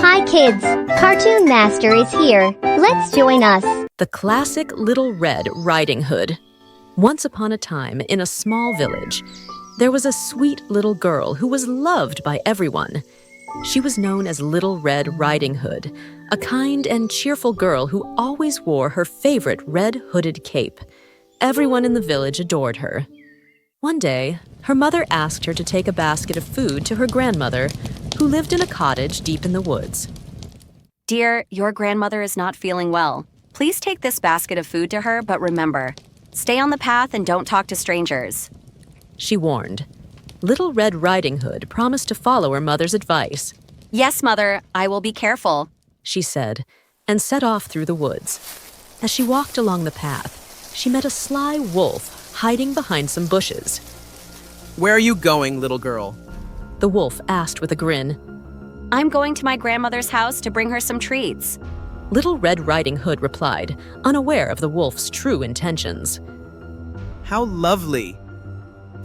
Hi kids, CartoonMaster is here. Let's join us. The classic Little Red Riding Hood. Once upon a time, in a small village, there was a sweet little girl who was loved by everyone. She was known as Little Red Riding Hood, a kind and cheerful girl who always wore her favorite red hooded cape. Everyone in the village adored her. One day, her mother asked her to take a basket of food to her grandmother, who lived in a cottage deep in the woods. Dear, your grandmother is not feeling well. Please take this basket of food to her, but remember, stay on the path and don't talk to strangers. She warned. Little Red Riding Hood promised to follow her mother's advice. Yes, Mother, I will be careful, she said, and set off through the woods. As she walked along the path, she met a sly wolf hiding behind some bushes. Where are you going, little girl? The wolf asked with a grin. I'm going to my grandmother's house to bring her some treats. Little Red Riding Hood replied, unaware of the wolf's true intentions. How lovely.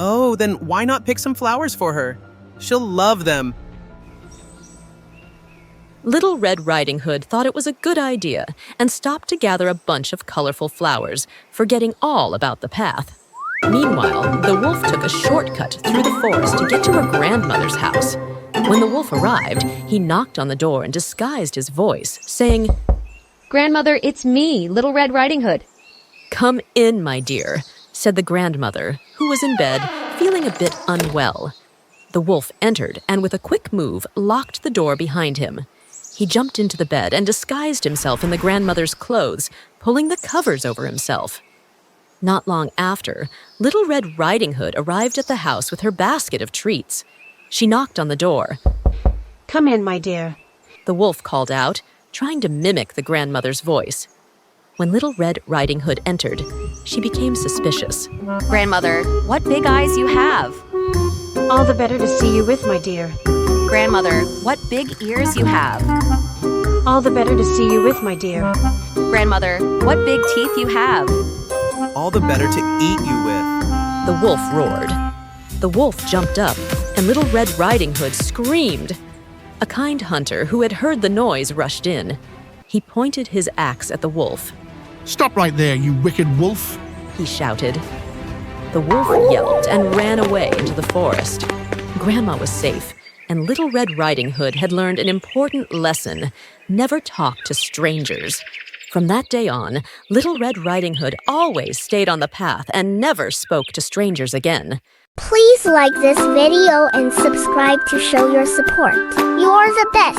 Oh, then why not pick some flowers for her? She'll love them. Little Red Riding Hood thought it was a good idea and stopped to gather a bunch of colorful flowers, forgetting all about the path. Meanwhile, the wolf took a shortcut through the forest to get to her grandmother's house. When the wolf arrived, he knocked on the door and disguised his voice, saying, "Grandmother, it's me, Little Red Riding Hood." "Come in, my dear," said the grandmother, who was in bed, feeling a bit unwell. The wolf entered and with a quick move locked the door behind him. He jumped into the bed and disguised himself in the grandmother's clothes, pulling the covers over himself. Not long after, Little Red Riding Hood arrived at the house with her basket of treats. She knocked on the door. "Come in, my dear," the wolf called out, trying to mimic the grandmother's voice. When Little Red Riding Hood entered, she became suspicious. Grandmother, what big eyes you have. "All the better to see you with, my dear." Grandmother, what big ears you have. "All the better to see you with, my dear." Grandmother, what big teeth you have. All the better to eat you with. The wolf roared. The wolf jumped up, and Little Red Riding Hood screamed. A kind hunter who had heard the noise rushed in. He pointed his axe at the wolf. "Stop right there, you wicked wolf!" he shouted. The wolf yelped and ran away into the forest. Grandma was safe, and Little Red Riding Hood had learned an important lesson: never talk to strangers. From that day on, Little Red Riding Hood always stayed on the path and never spoke to strangers again. Please like this video and subscribe to show your support. You're the best.